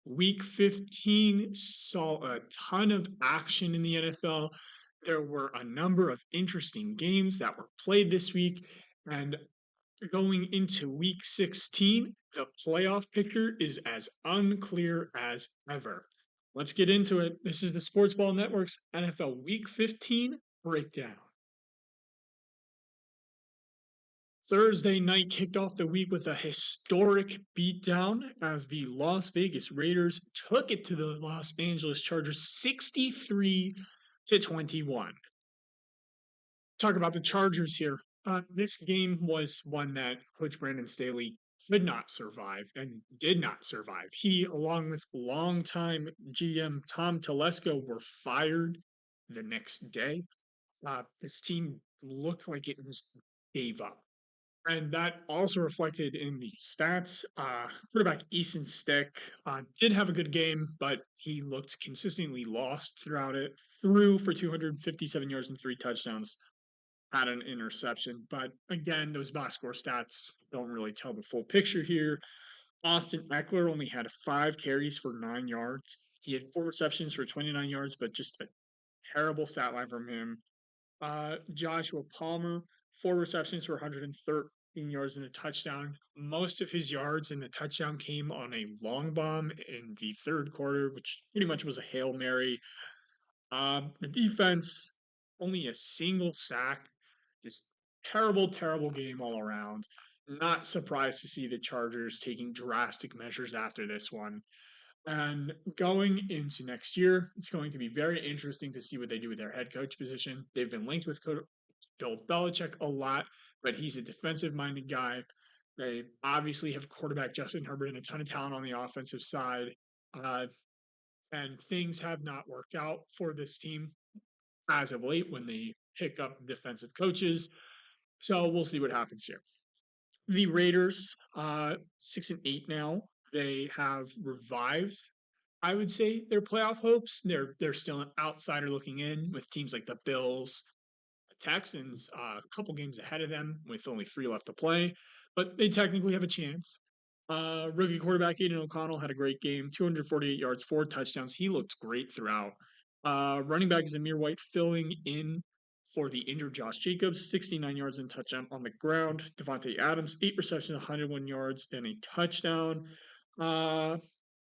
Week 15 saw a ton of action in the NFL. There were a number of interesting games that were played this week. And going into week 16, the playoff picture is as unclear as ever. Let's get into it. This is the Sports Ball Network's NFL Week 15 breakdown. Thursday night kicked off the week with a historic beatdown as the Las Vegas Raiders took it to the Los Angeles Chargers 63-21. Talk about the Chargers here. This game was one that Coach Brandon Staley could not survive and did not survive. He, along with longtime GM Tom Telesco, were fired the next day. This team looked like it was gave up. And that also reflected in the stats. Quarterback Easton Stick did have a good game, but he looked consistently lost throughout it. Threw for 257 yards and 3 touchdowns, had an interception. But again, those box score stats don't really tell the full picture here. Austin Eckler only had 5 carries for 9 yards. He had 4 receptions for 29 yards, but just a terrible stat line from him. Joshua Palmer, 4 receptions for 113 yards and a touchdown. Most of his yards in the touchdown came on a long bomb in the third quarter, which pretty much was a Hail Mary. The defense, only a single sack. Just terrible, terrible game all around. Not surprised to see the Chargers taking drastic measures after this one. And going into next year, it's going to be very interesting to see what they do with their head coach position. They've been linked with Bill Belichick a lot, but he's a defensive minded guy. They obviously have quarterback Justin Herbert and a ton of talent on the offensive side. Uh, and things have not worked out for this team as of late when they pick up defensive coaches. So we'll see what happens here. The Raiders, 6-8 now. They have revived, I would say, their playoff hopes. They're still an outsider looking in with teams like the Bills, the Texans, a couple games ahead of them with only 3 left to play, but they technically have a chance. Rookie quarterback Aiden O'Connell had a great game, 248 yards, 4 touchdowns. He looked great throughout. Running back Zamir White filling in for the injured Josh Jacobs, 69 yards and touchdown on the ground. Devontae Adams, 8 receptions, 101 yards and a touchdown.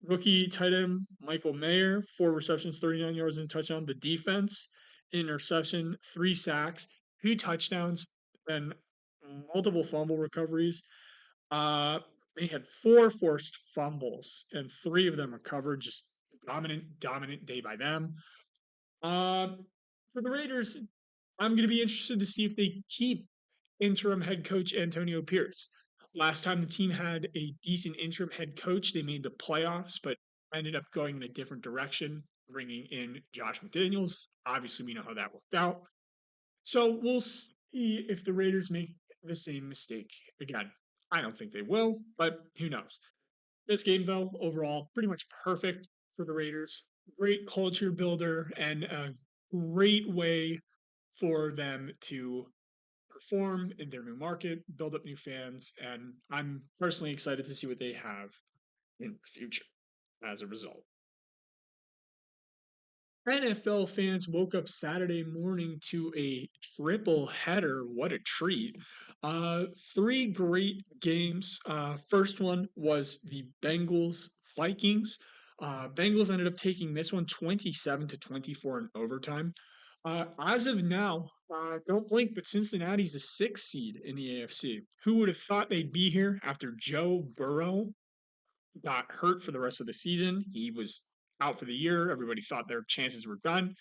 Rookie tight end Michael Mayer, 4 receptions, 39 yards and a touchdown. The defense, interception, 3 sacks, 2 touchdowns, and multiple fumble recoveries. They had 4 forced fumbles, and 3 of them recovered. Just dominant day by them. For the Raiders, I'm going to be interested to see if they keep interim head coach Antonio Pierce. Last time the team had a decent interim head coach, they made the playoffs, but ended up going in a different direction, bringing in Josh McDaniels. Obviously, we know how that worked out. So we'll see if the Raiders make the same mistake again. I don't think they will, but who knows? This game, though, overall, pretty much perfect for the Raiders. Great culture builder and a great way for them to perform in their new market, build up new fans, and I'm personally excited to see what they have in the future as a result. NFL fans woke up Saturday morning to a triple header. What a treat. 3 great games. First one was the Bengals Vikings. Bengals ended up taking this one 27-24 in overtime. As of now, don't blink, but Cincinnati's a 6 seed in the AFC. Who would have thought they'd be here after Joe Burrow got hurt for the rest of the season? He was out for the year. Everybody thought their chances were done.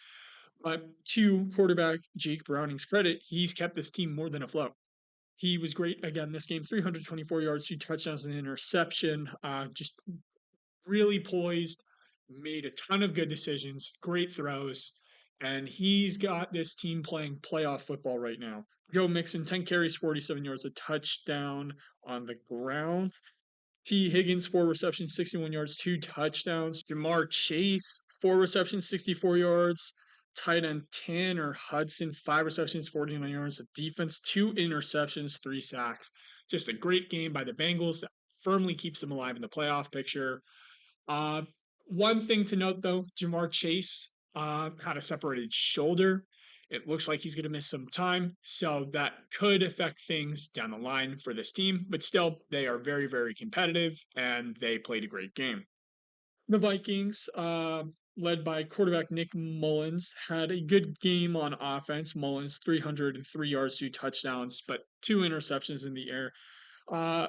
But to quarterback Jake Browning's credit, he's kept this team more than afloat. He was great again this game, 324 yards, 2 touchdowns, and an interception. Just really poised, made a ton of good decisions, great throws, and he's got this team playing playoff football right now. Joe Mixon, 10 carries, 47 yards, a touchdown on the ground. T. Higgins, 4 receptions, 61 yards, 2 touchdowns. Jamar Chase, 4 receptions, 64 yards. Tight end Tanner Hudson, 5 receptions, 49 yards. The defense, 2 interceptions, 3 sacks. Just a great game by the Bengals that firmly keeps them alive in the playoff picture. One thing to note though, Jamar Chase had a separated shoulder. It looks like he's going to miss some time, so that could affect things down the line for this team. But still, they are very, very competitive, and they played a great game. The Vikings, led by quarterback Nick Mullins, had a good game on offense. Mullins, 303 yards, 2 touchdowns, but 2 interceptions in the air. Uh,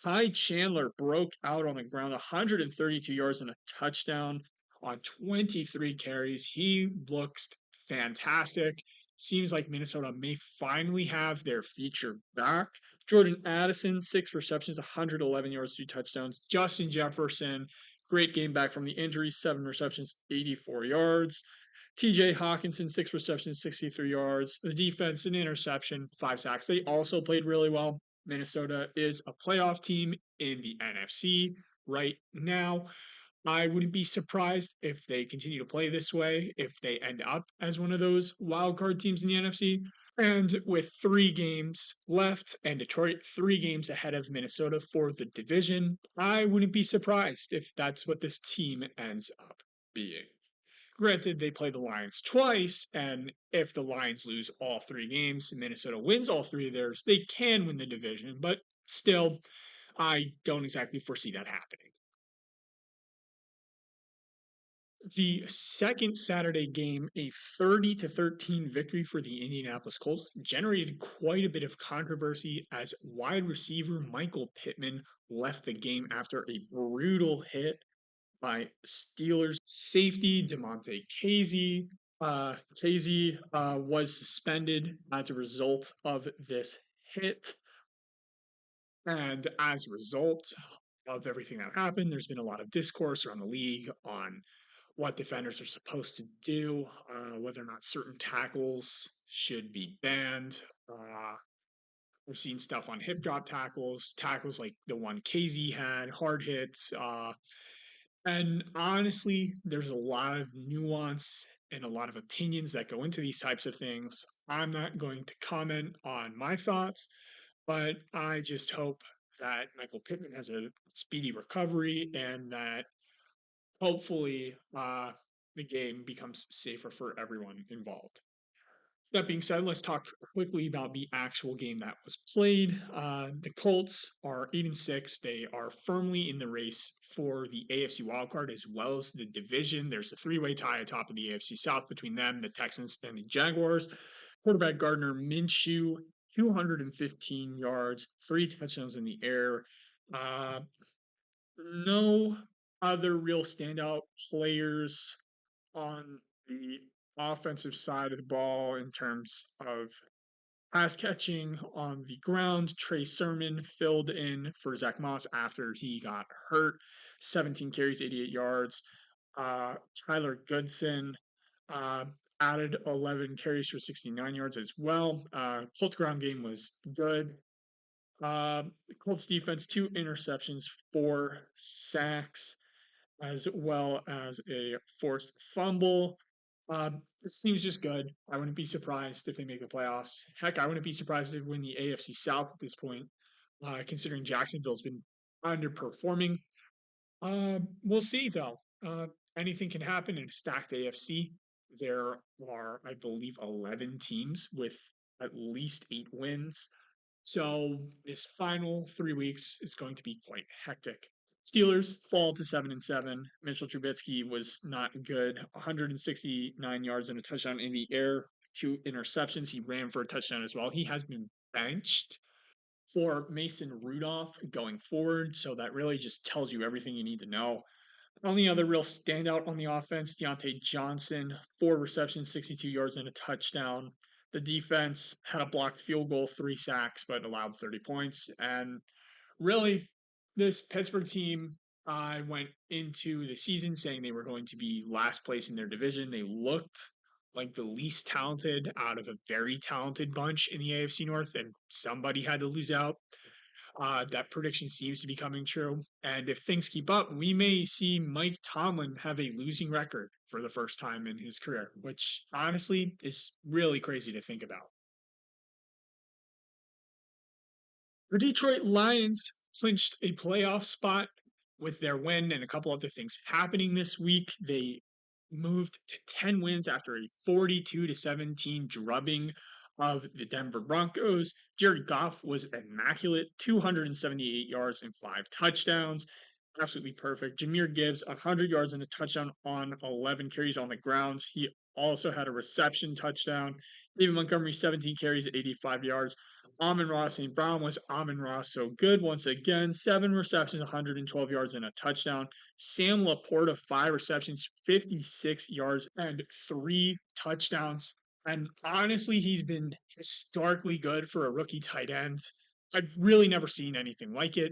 Ty Chandler broke out on the ground, 132 yards and a touchdown on 23 carries. He looks fantastic. Seems like Minnesota may finally have their feature back. Jordan Addison, 6 receptions, 111 yards, 2 touchdowns. Justin Jefferson, great game back from the injury, 7 receptions, 84 yards. TJ Hawkinson, 6 receptions, 63 yards. The defense, an interception, 5 sacks. They also played really well. Minnesota is a playoff team in the NFC right now. I wouldn't be surprised if they continue to play this way, if they end up as one of those wild card teams in the NFC. And with 3 games left and Detroit 3 games ahead of Minnesota for the division, I wouldn't be surprised if that's what this team ends up being. Granted, they play the Lions twice, and if the Lions lose all 3 games and Minnesota wins all 3 of theirs, they can win the division, but still, I don't exactly foresee that happening. The second Saturday game, a 30-13 victory for the Indianapolis Colts, generated quite a bit of controversy as wide receiver Michael Pittman left the game after a brutal hit by Steelers safety Demonte Casey. Casey was suspended as a result of this hit. And as a result of everything that happened, there's been a lot of discourse around the league on what defenders are supposed to do, whether or not certain tackles should be banned. We've seen stuff on hip drop tackles, tackles like the one KZ had, hard hits. And honestly, there's a lot of nuance and a lot of opinions that go into these types of things. I'm not going to comment on my thoughts, but I just hope that Michael Pittman has a speedy recovery and that hopefully the game becomes safer for everyone involved. That being said, let's talk quickly about the actual game that was played. The Colts are 8-6. They are firmly in the race for the AFC wildcard as well as the division. There's a 3-way tie atop of the AFC South between them, the Texans, and the Jaguars. Quarterback Gardner Minshew, 215 yards, 3 touchdowns in the air. No other real standout players on the offensive side of the ball in terms of pass catching on the ground. Trey Sermon filled in for Zach Moss after he got hurt. 17 carries, 88 yards. Tyler Goodson uh, added 11 carries for 69 yards as well. Colts ground game was good. Colts defense, 2 interceptions, 4 sacks, as well as a forced fumble. This team's just good. I wouldn't be surprised if they make the playoffs. Heck, I wouldn't be surprised if they win the AFC South at this point, considering Jacksonville's been underperforming. We'll see, though. Anything can happen in a stacked AFC. There are, I believe, 11 teams with at least 8 wins. So this final 3 weeks is going to be quite hectic. Steelers fall to 7-7. Mitchell Trubisky was not good. 169 yards and a touchdown in the air, 2 interceptions. He ran for a touchdown as well. He has been benched for Mason Rudolph going forward. So that really just tells you everything you need to know. Only other real standout on the offense, Deontay Johnson, 4 receptions, 62 yards, and a touchdown. The defense had a blocked field goal, 3 sacks, but allowed 30 points. And really, this Pittsburgh team, I went into the season saying they were going to be last place in their division. They looked like the least talented out of a very talented bunch in the AFC North, and somebody had to lose out. That prediction seems to be coming true. And if things keep up, we may see Mike Tomlin have a losing record for the first time in his career, which honestly is really crazy to think about. The Detroit Lions clinched a playoff spot with their win and a couple other things happening this week, they moved to 10 wins after a 42-17 drubbing of the Denver Broncos. Jared Goff was immaculate, 278 yards and 5 touchdowns. Absolutely perfect. Jahmyr Gibbs, 100 yards and a touchdown on 11 carries on the ground. He also had a reception touchdown. David Montgomery, 17 carries, 85 yards. Amon-Ra St. Brown was Amon-Ra so good once again. 7 receptions, 112 yards, and a touchdown. Sam Laporta, 5 receptions, 56 yards, and 3 touchdowns. And honestly, he's been historically good for a rookie tight end. I've really never seen anything like it.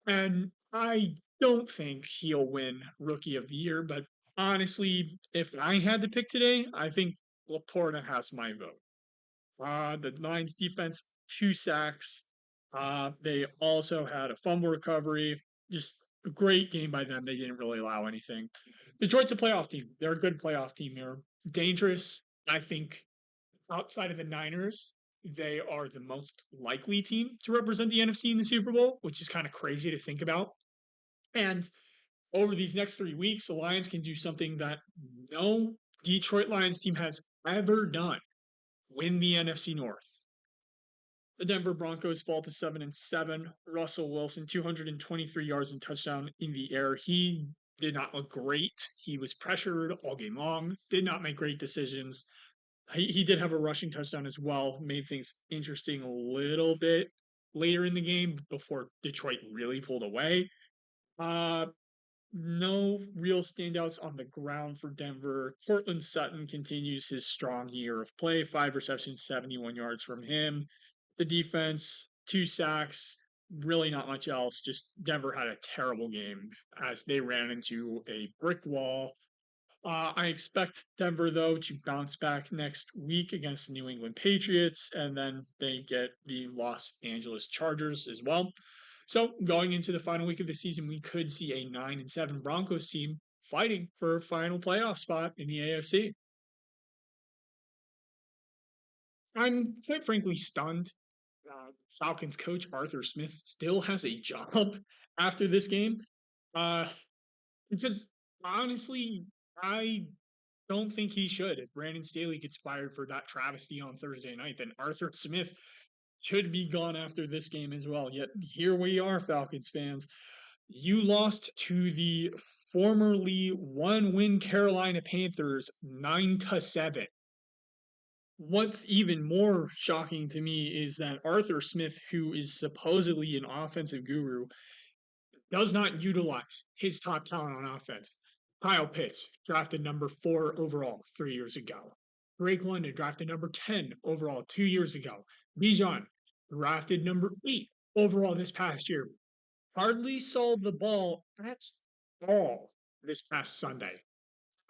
And I don't think he'll win Rookie of the Year, but honestly, if I had to pick today, I think Laporta has my vote. The Lions defense, 2 sacks. They also had a fumble recovery. Just a great game by them. They didn't really allow anything. Detroit's a playoff team. They're a good playoff team. They're dangerous. I think outside of the Niners, they are the most likely team to represent the NFC in the Super Bowl, which is kind of crazy to think about. And over these next 3 weeks, the Lions can do something that no Detroit Lions team has ever done: win the NFC North. The Denver Broncos fall to 7-7. Russell Wilson, 223 yards and touchdown in the air. He did not look great. He was pressured all game long, did not make great decisions. He did have a rushing touchdown as well, made things interesting a little bit later in the game before Detroit really pulled away. No real standouts on the ground for Denver. Cortland Sutton continues his strong year of play, 5 receptions, 71 yards from him. The defense, 2 sacks, really not much else. Just Denver had a terrible game as they ran into a brick wall. I expect Denver, though, to bounce back next week against the New England Patriots, and then they get the Los Angeles Chargers as well. So going into the final week of the season, we could see a 9-7 Broncos team fighting for a final playoff spot in the AFC. I'm quite frankly stunned. Falcons coach Arthur Smith still has a job after this game, uh, because honestly, I don't think he should. If Brandon Staley gets fired for that travesty on Thursday night, then Arthur Smith should be gone after this game as well. Yet here we are, Falcons fans. You lost to the formerly one-win Carolina Panthers 9-7. What's even more shocking to me is that Arthur Smith, who is supposedly an offensive guru, does not utilize his top talent on offense. Kyle Pitts, drafted number 4 overall 3 years ago. Drake London, drafted number 10 overall 2 years ago. Bijan, drafted number 8 overall this past year. Hardly saw the ball at all this past Sunday.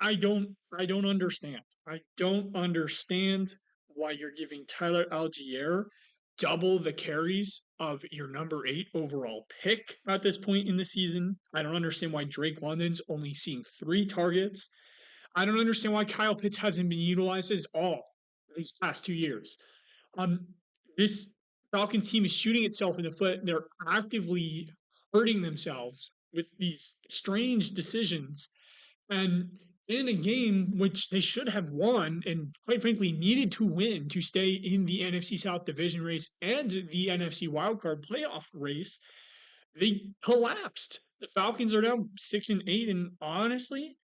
I don't understand. I don't understand why you're giving Tyler Algier double the carries of your number 8 overall pick at this point in the season. I don't understand why Drake London's only seeing 3 targets. I don't understand why Kyle Pitts hasn't been utilized at all these past 2 years. This Falcons team is shooting itself in the foot. They're actively hurting themselves with these strange decisions. And in a game which they should have won and quite frankly needed to win to stay in the NFC South division race and the NFC wildcard playoff race, they collapsed. The Falcons are now 6-8, and honestly,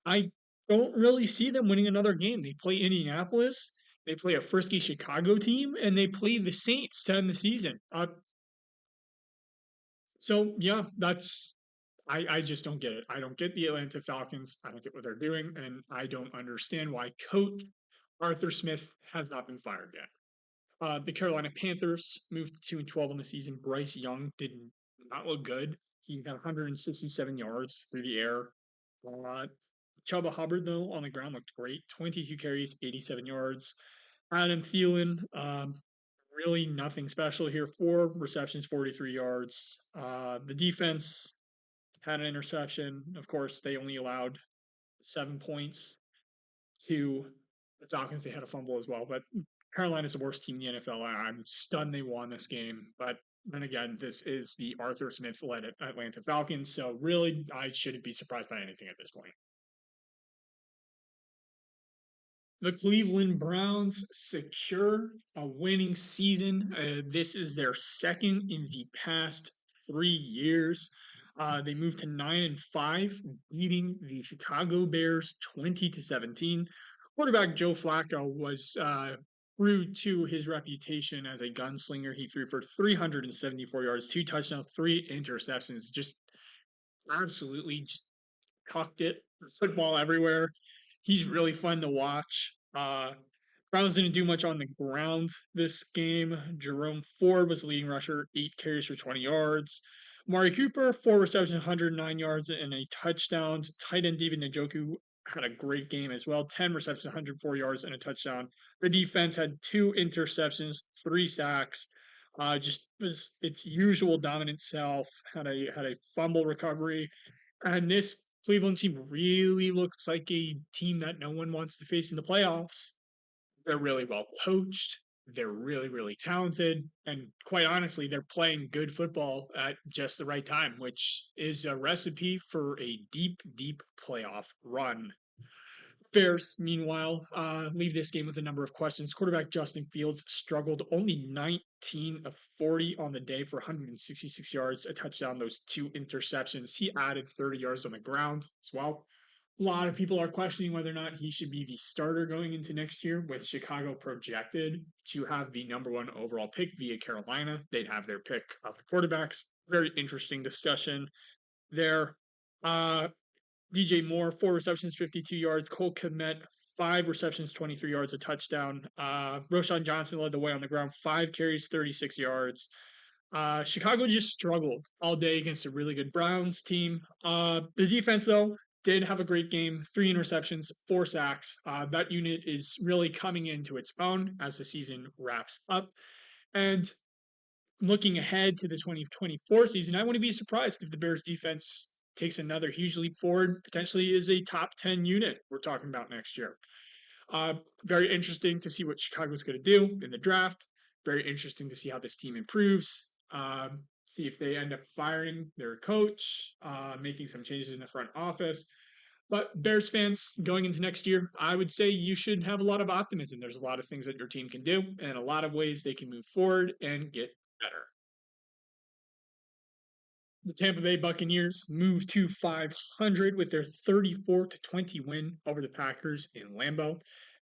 I don't really see them winning another game. They play Indianapolis, they play a frisky Chicago team, and they play the Saints to end the season. So yeah, I just don't get it. I don't get the Atlanta Falcons. I don't get what they're doing, and I don't understand why coach Arthur Smith has not been fired yet. The Carolina Panthers moved to 2-12 on the season. Bryce Young did not look good. He got 167 yards through the air. Chuba Hubbard, though, on the ground looked great. 22 carries, 87 yards. Adam Thielen, really nothing special here. 4 receptions, 43 yards. The defense had an interception. Of course, they only allowed 7 points to the Falcons. They had a fumble as well, but Carolina's the worst team in the NFL. I'm stunned they won this game, but And again, this is the Arthur Smith-led Atlanta Falcons, so really, I shouldn't be surprised by anything at this point. The Cleveland Browns secure a winning season. This is their second in the past 3 years. They moved to 9-5, beating the Chicago Bears 20-17. Quarterback Joe Flacco was true to his reputation as a gunslinger. He threw for 374 yards, 2 touchdowns, 3 interceptions. Just absolutely just cucked it. Football everywhere. He's really fun to watch. Browns didn't do much on the ground this game. Jerome Ford was the leading rusher, 8 carries for 20 yards. Mari Cooper, 4 receptions, 109 yards, and a touchdown. Tight end David Njoku had a great game as well, 10 receptions, 104 yards, and a touchdown. The defense had 2 interceptions, 3 sacks. Just was its usual dominant self. Had a fumble recovery, and this Cleveland team really looks like a team that no one wants to face in the playoffs. They're really well coached. They're really, really talented. And quite honestly, they're playing good football at just the right time, which is a recipe for a deep, deep playoff run. Bears, meanwhile, leave this game with a number of questions. Quarterback Justin Fields struggled, only 19 of 40 on the day for 166 yards, a touchdown, those 2 interceptions. He added 30 yards on the ground as well. A lot of people are questioning whether or not he should be the starter going into next year, with Chicago projected to have the number 1 overall pick via Carolina. They'd have their pick of the quarterbacks. Very interesting discussion there. DJ Moore, 4 receptions, 52 yards. Cole Kmet, 5 receptions, 23 yards, a touchdown. Roshan Johnson led the way on the ground, 5 carries, 36 yards. Chicago just struggled all day against a really good Browns team. The defense, though, did have a great game, 3 interceptions, 4 sacks. That unit is really coming into its own as the season wraps up. And looking ahead to the 2024 season, I wouldn't be surprised if the Bears defense takes another huge leap forward, potentially is a top 10 unit we're talking about next year. Very interesting to see what Chicago's going to do in the draft. Very interesting to see how this team improves. See if they end up firing their coach, making some changes in the front office. But Bears fans going into next year, I would say you should have a lot of optimism. There's a lot of things that your team can do and a lot of ways they can move forward and get better. The Tampa Bay Buccaneers moved to 500 with their 34-20 win over the Packers in Lambeau.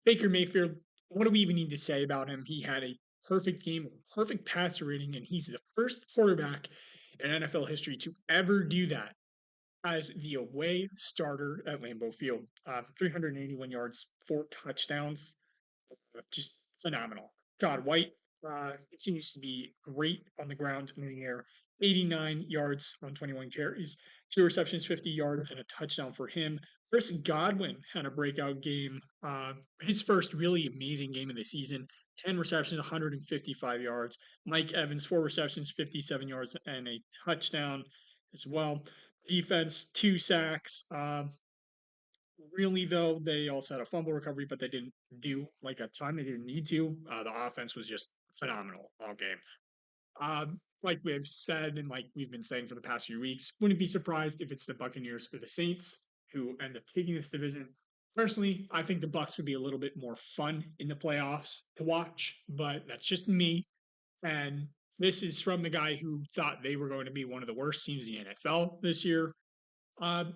Baker Mayfield, what do we even need to say about him? He had a perfect game, perfect passer rating, and he's the first quarterback in NFL history to ever do that as the away starter at Lambeau Field. 381 yards, 4 touchdowns, just phenomenal. John White continues to be great on the ground and in the air. 89 yards on 21 carries, 2 receptions, 50 yards, and a touchdown for him. Chris Godwin had a breakout game. His first really amazing game of the season. 10 receptions, 155 yards. Mike Evans, 4 receptions, 57 yards, and a touchdown as well. Defense, 2 sacks. Really, though, they also had a fumble recovery, but they didn't do like a ton. They didn't need to. The offense was just phenomenal all game. Like we've said and like we've been saying for the past few weeks, wouldn't be surprised if it's the Buccaneers or the Saints who end up taking this division. Personally, I think the Bucs would be a little bit more fun in the playoffs to watch, but that's just me. And this is from the guy who thought they were going to be one of the worst teams in the NFL this year.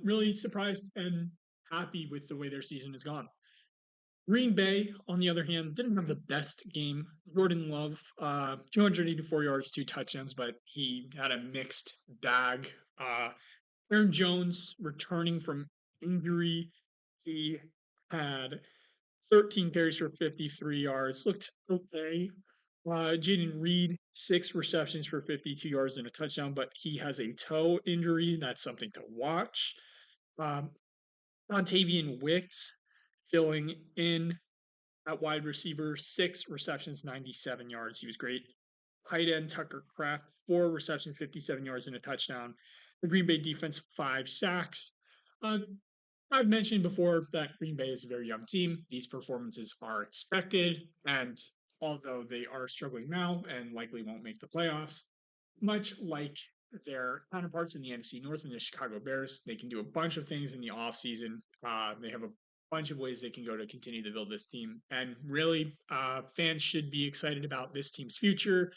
Really surprised and happy with the way their season has gone. Green Bay, on the other hand, didn't have the best game. Jordan Love, 284 yards, 2 touchdowns, but he had a mixed bag. Aaron Jones returning from injury. He had 13 carries for 53 yards. Looked okay. Jaden Reed, 6 receptions for 52 yards and a touchdown, but he has a toe injury. That's something to watch. Montavian Wicks filling in at wide receiver, 6 receptions, 97 yards. He was great. Tight end Tucker Kraft, 4 receptions, 57 yards and a touchdown. The Green Bay defense, 5 sacks. I've mentioned before that Green Bay is a very young team. These performances are expected, and although they are struggling now and likely won't make the playoffs, much like their counterparts in the NFC North and the Chicago Bears, they can do a bunch of things in the offseason. They have a bunch of ways they can go to continue to build this team. And really, fans should be excited about this team's future.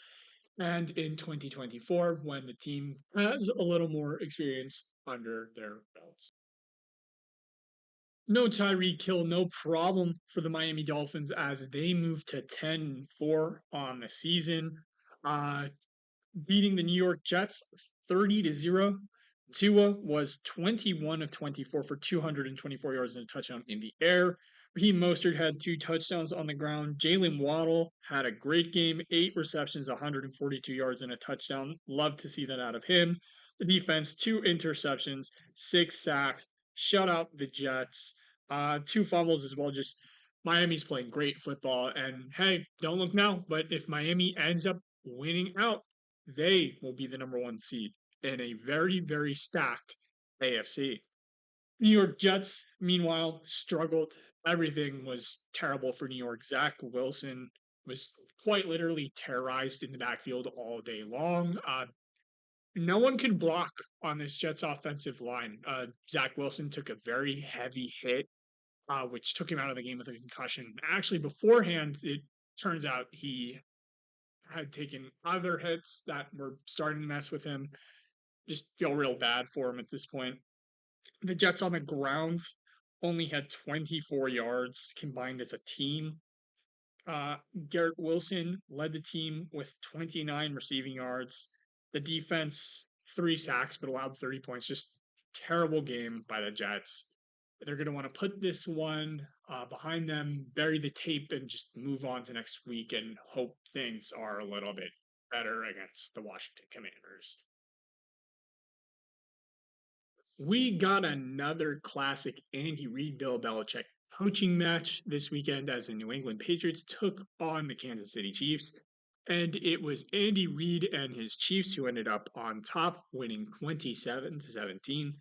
And in 2024, when the team has a little more experience under their belts. No Tyreek Hill, no problem for the Miami Dolphins as they move to 10-4 on the season. Uh, Beating the New York Jets 30-0. Tua was 21 of 24 for 224 yards and a touchdown in the air. Raheem Mostert had 2 touchdowns on the ground. Jalen Waddle had a great game, 8 receptions, 142 yards and a touchdown. Love to see that out of him. The defense, 2 interceptions, 6 sacks, shut out the Jets, 2 fumbles as well. Just Miami's playing great football. And hey, don't look now, but if Miami ends up winning out, they will be the number 1 seed in a very, very stacked AFC. New York Jets, meanwhile, struggled. Everything was terrible for New York. Zach Wilson was quite literally terrorized in the backfield all day long. No one could block on this Jets offensive line. Zach Wilson took a very heavy hit, which took him out of the game with a concussion. Actually, beforehand, it turns out he had taken other hits that were starting to mess with him. Just feel real bad for him at this point. The Jets on the ground only had 24 yards combined as a team. Uh, Garrett Wilson led the team with 29 receiving yards. The defense, 3 sacks, but allowed 30 points. Just terrible game by the Jets. They're going to want to put this one behind them, bury the tape, and just move on to next week and hope things are a little bit better against the Washington Commanders. We got another classic Andy Reid, Bill Belichick coaching match this weekend as the New England Patriots took on the Kansas City Chiefs. And it was Andy Reid and his Chiefs who ended up on top, winning 27-17.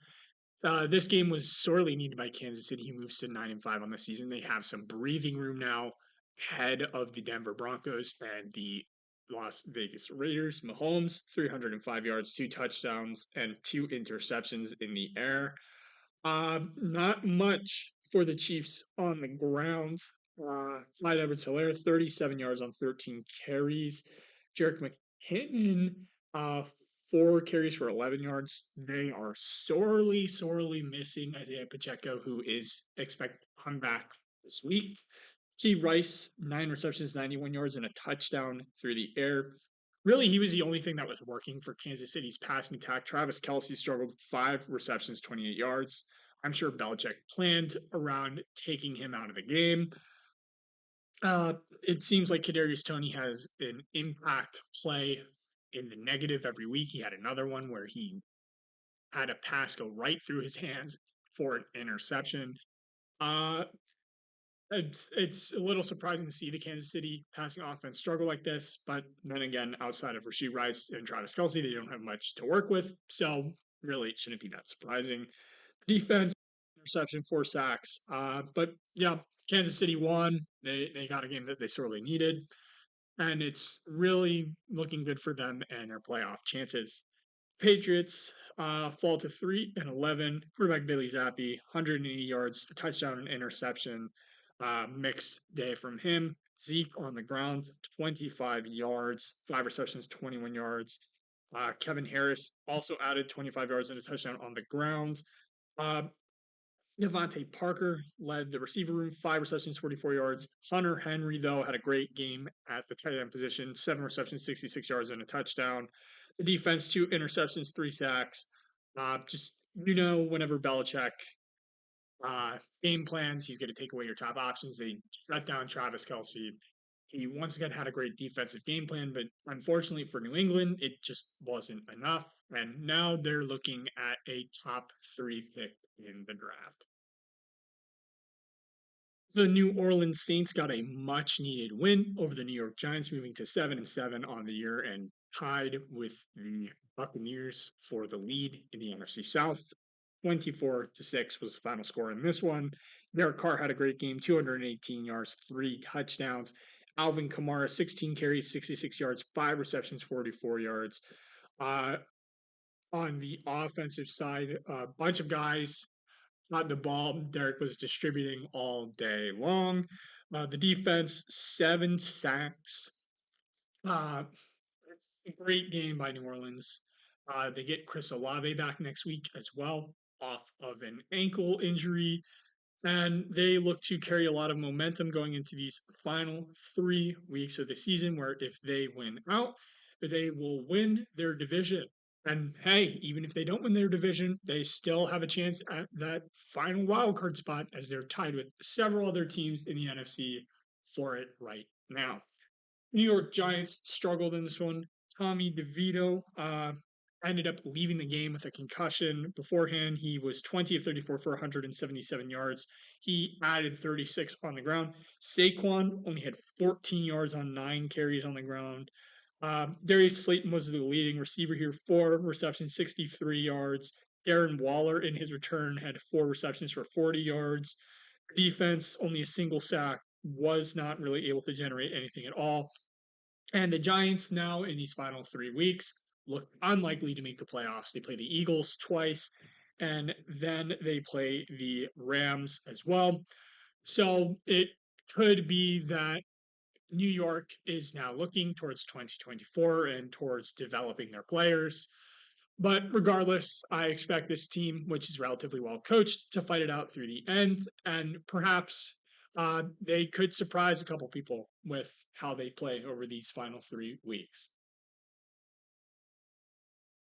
This game was sorely needed by Kansas City. He moves to 9-5 on the season. They have some breathing room now ahead of the Denver Broncos and the Las Vegas Raiders. Mahomes, 305 yards, 2 touchdowns, and 2 interceptions in the air. Not much for the Chiefs on the ground. Clyde Edwards-Helaire, 37 yards on 13 carries. Jerick McKinnon, 4 carries for 11 yards. They are sorely, sorely missing Isaiah Pacheco, who is expected to come back this week. G. Rice, 9 receptions, 91 yards, and a touchdown through the air. Really, he was the only thing that was working for Kansas City's passing attack. Travis Kelce struggled 5 receptions, 28 yards. I'm sure Belichick planned around taking him out of the game. It seems like Kadarius Toney has an impact play in the negative every week. He had another one where he had a pass go right through his hands for an interception. It's a little surprising to see the Kansas City passing offense struggle like this, but then again, outside of Rashee Rice and Travis Kelce, they don't have much to work with, so really it shouldn't be that surprising. Defense, interception, 4 sacks, but yeah, Kansas City won. They got a game that they sorely needed, and it's really looking good for them and their playoff chances. Patriots fall to 3-11. Quarterback Bailey Zappi, 180 yards, a touchdown, and interception. Mixed day from him. Zeke on the ground, 25 yards, 5 receptions, 21 yards. Kevin Harris also added 25 yards and a touchdown on the ground. Devontae Parker led the receiver room, 5 receptions, 44 yards. Hunter Henry, though, had a great game at the tight end position, 7 receptions, 66 yards, and a touchdown. The defense, 2 interceptions, 3 sacks. Whenever Belichick game plans, he's going to take away your top options. They shut down Travis Kelce. He once again had a great defensive game plan, but unfortunately for New England, it just wasn't enough. And now they're looking at a top 3 pick in the draft. The New Orleans Saints got a much needed win over the New York Giants, moving to 7-7 on the year and tied with the Buccaneers for the lead in the NFC South. 24-6 was the final score in this one. Derek Carr had a great game, 218 yards, 3 touchdowns. Alvin Kamara, 16 carries, 66 yards, 5 receptions, 44 yards. Uh, on the offensive side, a bunch of guys got the ball. Derek was distributing all day long. The defense, 7 sacks. Uh, it's a great game by New Orleans. They get Chris Olave back next week as well, off of an ankle injury. And they look to carry a lot of momentum going into these final 3 weeks of the season, where if they win out, they will win their division. And hey, even if they don't win their division, they still have a chance at that final wild card spot as they're tied with several other teams in the NFC for it right now. New York Giants struggled in this one. Tommy DeVito ended up leaving the game with a concussion. Beforehand, he was 20 of 34 for 177 yards. He added 36 on the ground. Saquon only had 14 yards on 9 carries on the ground. Darius Slayton was the leading receiver here, 4 receptions, 63 yards. Darren Waller in his return had 4 receptions for 40 yards. Defense, only a single sack, was not really able to generate anything at all. And the Giants now in these final 3 weeks look unlikely to make the playoffs. They play the Eagles twice, and then they play the Rams as well. So it could be that New York is now looking towards 2024 and towards developing their players. But regardless, I expect this team, which is relatively well coached, to fight it out through the end. And perhaps they could surprise a couple people with how they play over these final 3 weeks.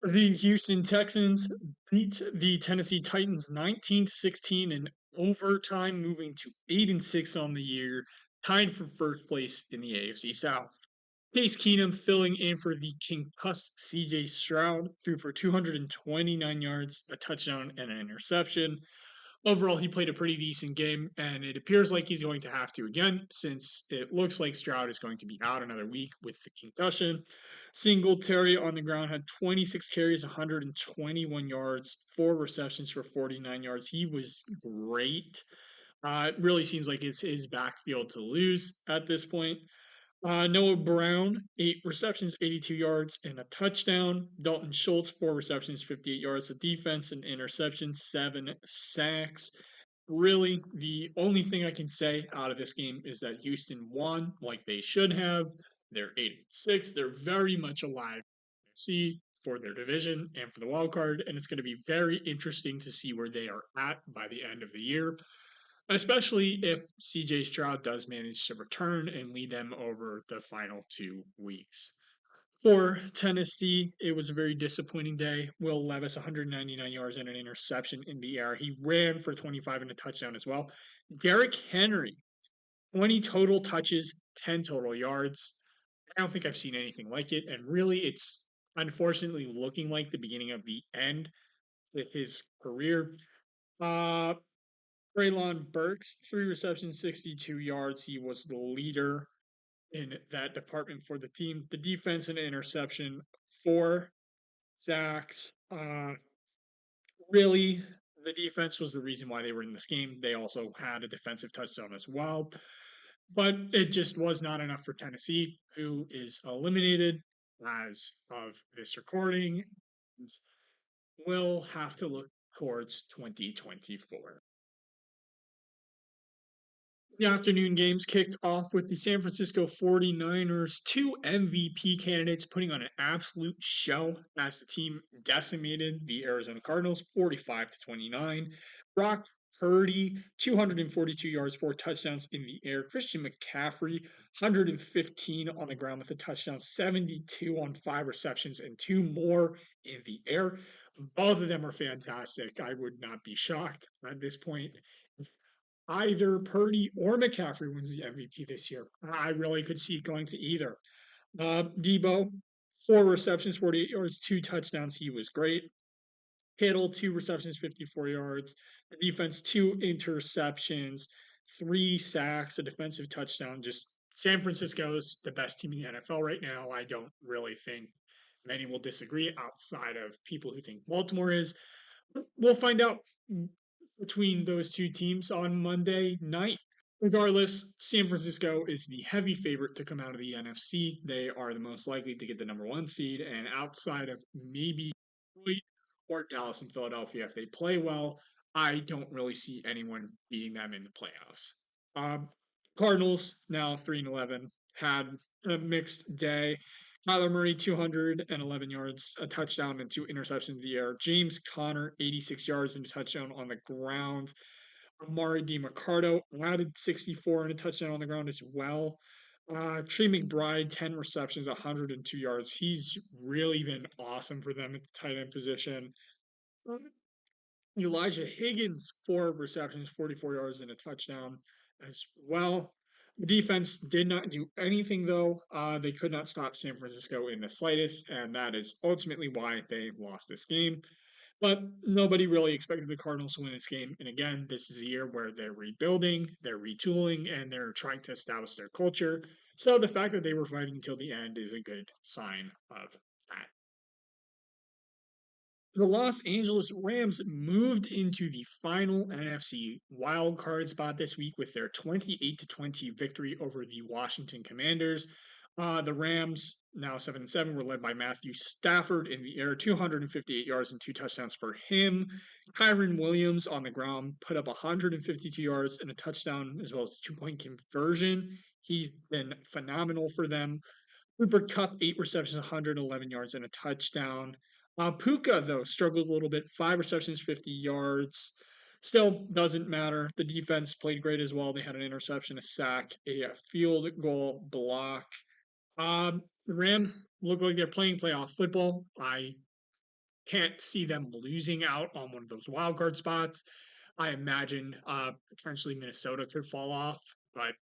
The Houston Texans beat the Tennessee Titans 19-16 in overtime, moving to 8-6 on the year, tied for first place in the AFC South. Case Keenum filling in for the concussed CJ Stroud, threw for 229 yards, a touchdown, and an interception. Overall, he played a pretty decent game, and it appears like he's going to have to again, since it looks like Stroud is going to be out another week with the concussion. Singletary on the ground had 26 carries, 121 yards, 4 receptions for 49 yards. He was great. It really seems like it's his backfield to lose at this point. Noah Brown, 8 receptions, 82 yards, and a touchdown. Dalton Schultz, 4 receptions, 58 yards. The defense, an interception, 7 sacks. Really, the only thing I can say out of this game is that Houston won like they should have. They're 8-6. They're very much alive. See for their division and for the wild card, and it's going to be very interesting to see where they are at by the end of the year, especially if CJ Stroud does manage to return and lead them over the final 2 weeks. For Tennessee, it was a very disappointing day. Will Levis, 199 yards and an interception in the air. He ran for 25 and a touchdown as well. Derrick Henry, 20 total touches, 10 total yards. I don't think I've seen anything like it. And really, it's unfortunately looking like the beginning of the end with his career. Uh, Braylon Burks, 3 receptions, 62 yards. He was the leader in that department for the team. The defense, an interception, 4 sacks. Really, the defense was the reason why they were in this game. They also had a defensive touchdown as well. But it just was not enough for Tennessee, who is eliminated as of this recording. Will have to look towards 2024. The afternoon games kicked off with the San Francisco 49ers, 2 MVP candidates putting on an absolute show as the team decimated the Arizona Cardinals 45-29. Brock Purdy, 242 yards, 4 touchdowns in the air. Christian McCaffrey, 115 on the ground with a touchdown, 72 on 5 receptions, and 2 more in the air. Both of them are fantastic. I would not be shocked at this point either Purdy or McCaffrey wins the MVP this year. I really could see it going to either. Debo, 4 receptions, 48 yards, 2 touchdowns. He was great. Kittle, 2 receptions, 54 yards. The defense, 2 interceptions, 3 sacks, a defensive touchdown. Just San Francisco's the best team in the NFL right now. I don't really think many will disagree outside of people who think Baltimore is. We'll find out between those two teams on Monday night. Regardless, San Francisco is the heavy favorite to come out of the NFC. They are the most likely to get the number one seed, and outside of maybe Detroit or Dallas and Philadelphia, if they play well, I don't really see anyone beating them in the playoffs. Um, Cardinals now 3-11 had a mixed day. Kyler Murray 211 yards, a touchdown and two interceptions in the air. James Conner 86 yards and a touchdown on the ground. Amari DiMarcardo added 64 and a touchdown on the ground as well. Trey McBride, 10 receptions, 102 yards. He's really been awesome for them at the tight end position. Uh, Elijah Higgins, 4 receptions, 44 yards, and a touchdown as well. The defense did not do anything, though. They could not stop San Francisco in the slightest, and that is ultimately why they lost this game. But nobody really expected the Cardinals to win this game. And again, this is a year where they're rebuilding, they're retooling, and they're trying to establish their culture. So the fact that they were fighting until the end is a good sign of that. The Los Angeles Rams moved into the final NFC wildcard spot this week with their 28-20 victory over the Washington Commanders. The Rams, now 7-7, were led by Matthew Stafford in the air, 258 yards and two touchdowns for him. Kyron Williams on the ground put up 152 yards and a touchdown, as well as a 2-point conversion. He's been phenomenal for them. Cooper Kupp, 8 receptions, 111 yards, and a touchdown. Puka, though, struggled a little bit. 5 receptions, 50 yards. Still doesn't matter. The defense played great as well. They had an interception, a sack, a field goal block. The Rams look like they're playing playoff football. I can't see them losing out on one of those wild card spots. I imagine potentially Minnesota could fall off, but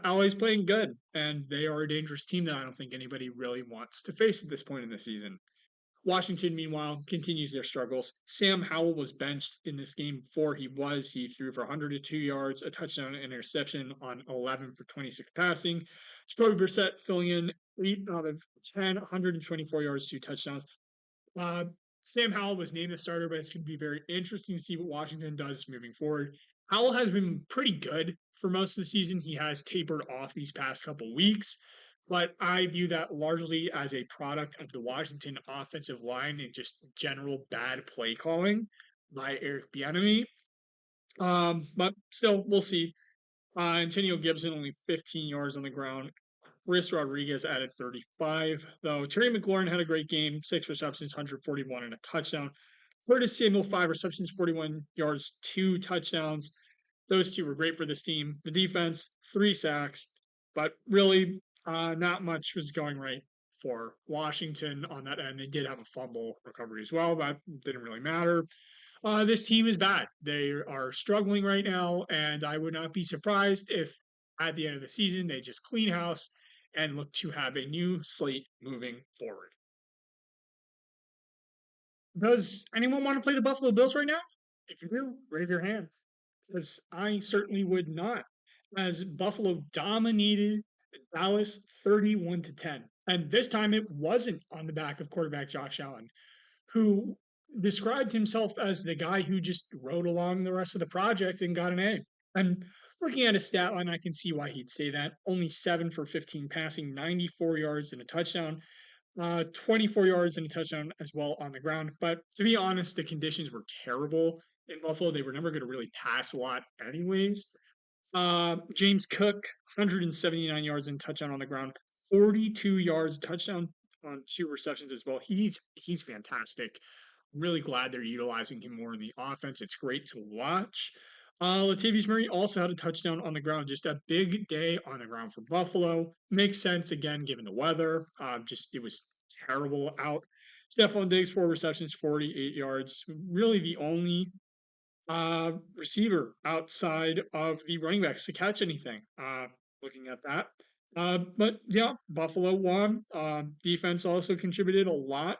LA's playing good, and they are a dangerous team that I don't think anybody really wants to face at this point in the season. Washington, meanwhile, continues their struggles. Sam Howell was benched in this game before he was. He threw for 102 yards, a touchdown, and interception on 11 for 26 passing. Jacoby Brissett filling in 8 out of 10, 124 yards, 2 touchdowns. Uh, Sam Howell was named the starter, but it's going to be very interesting to see what Washington does moving forward. Howell has been pretty good for most of the season. He has tapered off these past couple weeks, but I view that largely as a product of the Washington offensive line and just general bad play calling by Eric Bieniemy. But still, we'll see. Antonio Gibson only 15 yards on the ground. Chris Rodriguez added 35, though. Terry McLaurin had a great game, 6 receptions, 141, and a touchdown. Curtis Samuel, 5 receptions, 41 yards, 2 touchdowns. Those two were great for this team. The defense, 3 sacks, but really not much was going right for Washington on that end. They did have a fumble recovery as well, but didn't really matter. This team is bad. They are struggling right now, and I would not be surprised if at the end of the season they just clean house and look to have a new slate moving forward. Does anyone want to play the Buffalo Bills right now? If you do, raise your hands. Because I certainly would not. As Buffalo dominated Dallas 31-10. And this time it wasn't on the back of quarterback Josh Allen, who described himself as the guy who just rode along the rest of the project and got an A. And looking at his stat line, I can see why he'd say that. Only 7 for 15 passing, 94 yards and a touchdown, 24 yards and a touchdown as well on the ground. But to be honest, the conditions were terrible in Buffalo. They were never going to really pass a lot, anyways. James Cook, 179 yards and touchdown on the ground, 42 yards touchdown on 2 receptions as well. He's fantastic. Really glad they're utilizing him more in the offense. It's great to watch. Latavius Murray also had a touchdown on the ground. Just a big day on the ground for Buffalo. Makes sense again given the weather. Just it was terrible out. Stephon Diggs, 4 receptions, 48 yards. Really the only receiver outside of the running backs to catch anything. Looking at that. But yeah, Buffalo won. Defense also contributed a lot.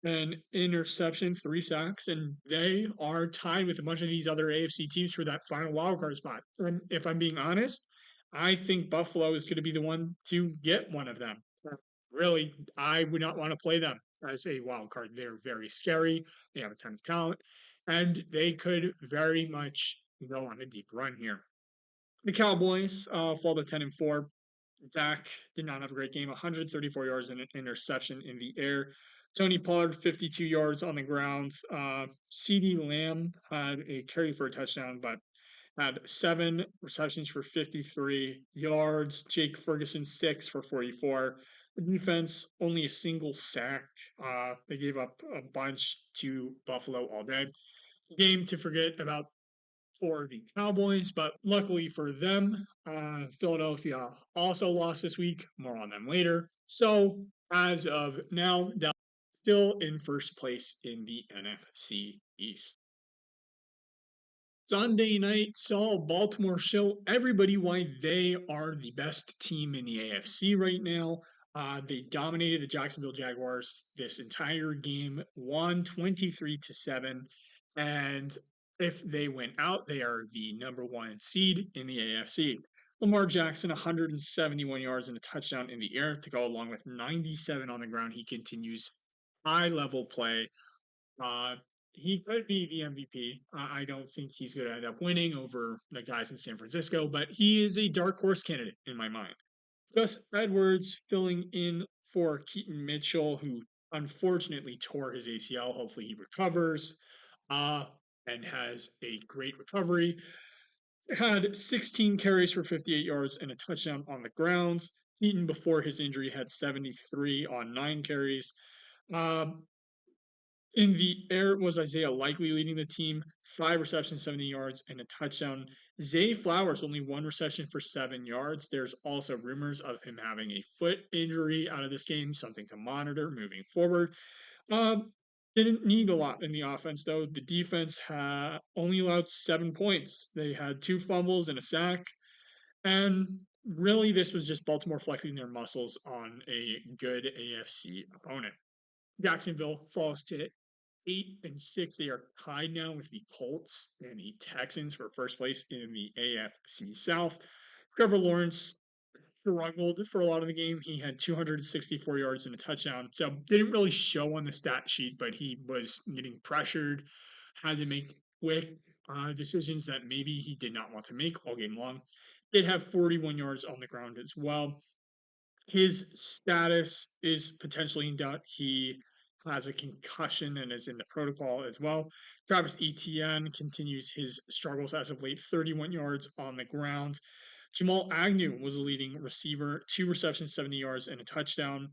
An interception, 3 sacks, and they are tied with a bunch of these other AFC teams for that final wildcard spot. And if I'm being honest, I think Buffalo is going to be the one to get one of them. Really, I would not want to play them as a wild card. They're very scary. They have a ton of talent, and they could very much go on a deep run here. The Cowboys fall to 10-4. Dak did not have a great game. 134 yards and an interception in the air. Tony Pollard 52 yards on the ground. CeeDee Lamb had a carry for a touchdown, but had 7 receptions for 53 yards. Jake Ferguson 6 for 44. The defense only a single sack. They gave up a bunch to Buffalo all day. Game to forget about for the Cowboys, but luckily for them, Philadelphia also lost this week. More on them later. So as of now, Dallas still in first place in the NFC East. Sunday night saw Baltimore show everybody why they are the best team in the AFC right now. They dominated the Jacksonville Jaguars this entire game, won 23-7. And if they went out, they are the number one seed in the AFC. Lamar Jackson, 171 yards and a touchdown in the air to go along with 97 on the ground. He continues high level play. Uh, he could be the MVP. I don't think he's going to end up winning over the guys in San Francisco, but he is a dark horse candidate in my mind. Gus Edwards filling in for Keaton Mitchell, who unfortunately tore his ACL. Hopefully he recovers and has a great recovery. Had 16 carries for 58 yards and a touchdown on the ground. Keaton, before his injury, had 73 on 9 carries. In the air was Isaiah Likely leading the team, 5 receptions, 70 yards, and a touchdown. Zay Flowers only 1 reception for 7 yards. There's also rumors of him having a foot injury out of this game, something to monitor moving forward. Didn't need a lot in the offense, though. The defense only allowed 7 points. They had 2 fumbles and a sack. And really, this was just Baltimore flexing their muscles on a good AFC opponent. Jacksonville falls to 8-6. They are tied now with the Colts and the Texans for first place in the AFC South. Trevor Lawrence struggled for a lot of the game. He had 264 yards and a touchdown. So didn't really show on the stat sheet, but he was getting pressured, had to make quick decisions that maybe he did not want to make all game long. Did have 41 yards on the ground as well. His status is potentially in doubt. He has a concussion and is in the protocol as well. Travis Etienne continues his struggles as of late, 31 yards on the ground. Jamal Agnew was the leading receiver, 2 receptions, 70 yards, and a touchdown.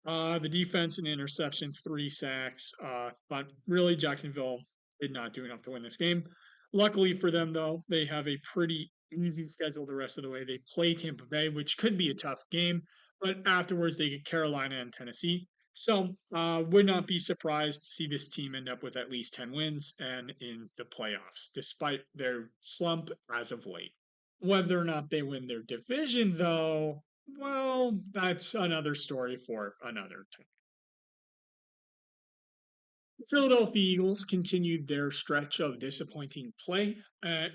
The defense, an interception, 3 sacks. But really, Jacksonville did not do enough to win this game. Luckily for them, though, they have a pretty easy schedule the rest of the way. They play Tampa Bay, which could be a tough game, but afterwards they get Carolina and Tennessee. So, would not be surprised to see this team end up with at least 10 wins and in the playoffs, despite their slump as of late. Whether or not they win their division, though, well, that's another story for another time. Philadelphia Eagles continued their stretch of disappointing play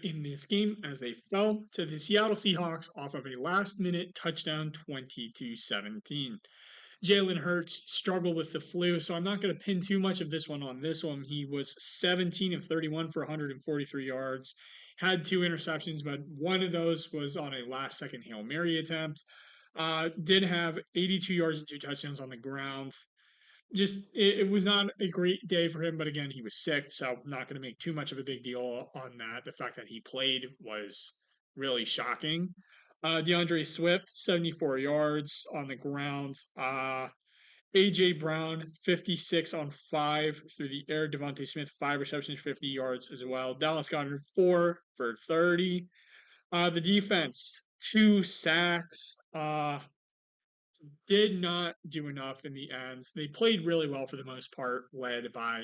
in this game as they fell to the Seattle Seahawks off of a last minute touchdown 20-17. Jalen Hurts struggled with the flu, so I'm not going to pin too much of this one on this one. He was 17 of 31 for 143 yards, had 2 interceptions, but one of those was on a last second Hail Mary attempt. Did have 82 yards and 2 touchdowns on the ground. Just it was not a great day for him, but again, he was sick, so I'm not going to make too much of a big deal on that. The fact that he played was really shocking. DeAndre Swift, 74 yards on the ground. AJ Brown, 56 on 5 through the air. Devontae Smith, 5 receptions, 50 yards as well. Dallas Goedert, 4 for 30. The defense, 2 sacks. Did not do enough in the end. They played really well for the most part, led by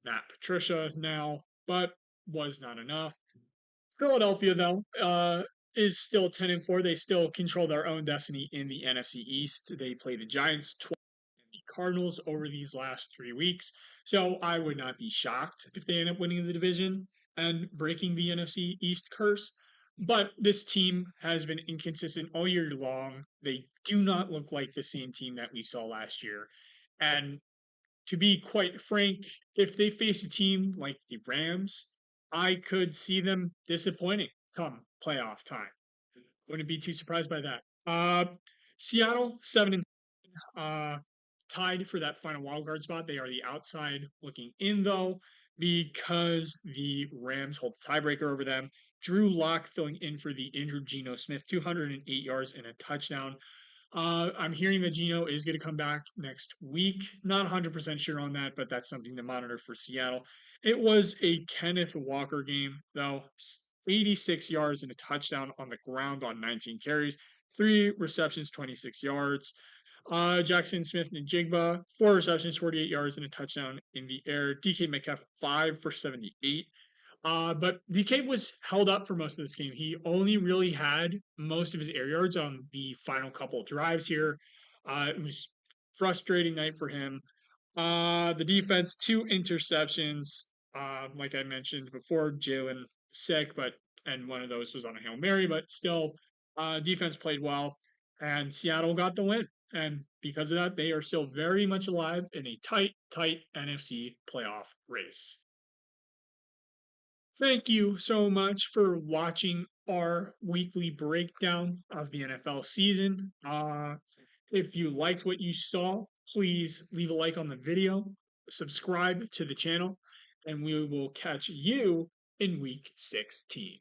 Matt Patricia now, but was not enough. Philadelphia, though, is still 10-4. They still control their own destiny in the NFC East. They play the Giants twice and the Cardinals over these last 3 weeks. So I would not be shocked if they end up winning the division and breaking the NFC East curse. But this team has been inconsistent all year long. They do not look like the same team that we saw last year. And to be quite frank, if they face a team like the Rams, I could see them disappointing come playoff time. Wouldn't be too surprised by that. Seattle 7 and tied for that final wild card spot. They are the outside looking in though, because the Rams hold the tiebreaker over them. Drew Lock filling in for the injured Geno Smith, 208 yards and a touchdown. I'm hearing that Geno is going to come back next week. Not 100% sure on that, but that's something to monitor for Seattle. It was a Kenneth Walker game, though. 86 yards and a touchdown on the ground on 19 carries, 3 receptions, 26 yards. Jackson Smith and Jigba, 4 receptions, 48 yards, and a touchdown in the air. DK Metcalf, 5 for 78. But DK was held up for most of this game. He only really had most of his air yards on the final couple of drives here. It was frustrating night for him. The defense, 2 interceptions. Like I mentioned before, Jalen sick, but and one of those was on a Hail Mary, but still, defense played well, and Seattle got the win. And because of that, they are still very much alive in a tight NFC playoff race. Thank you so much for watching our weekly breakdown of the NFL season. If you liked what you saw, please leave a like on the video, subscribe to the channel, and we will catch you in week 16.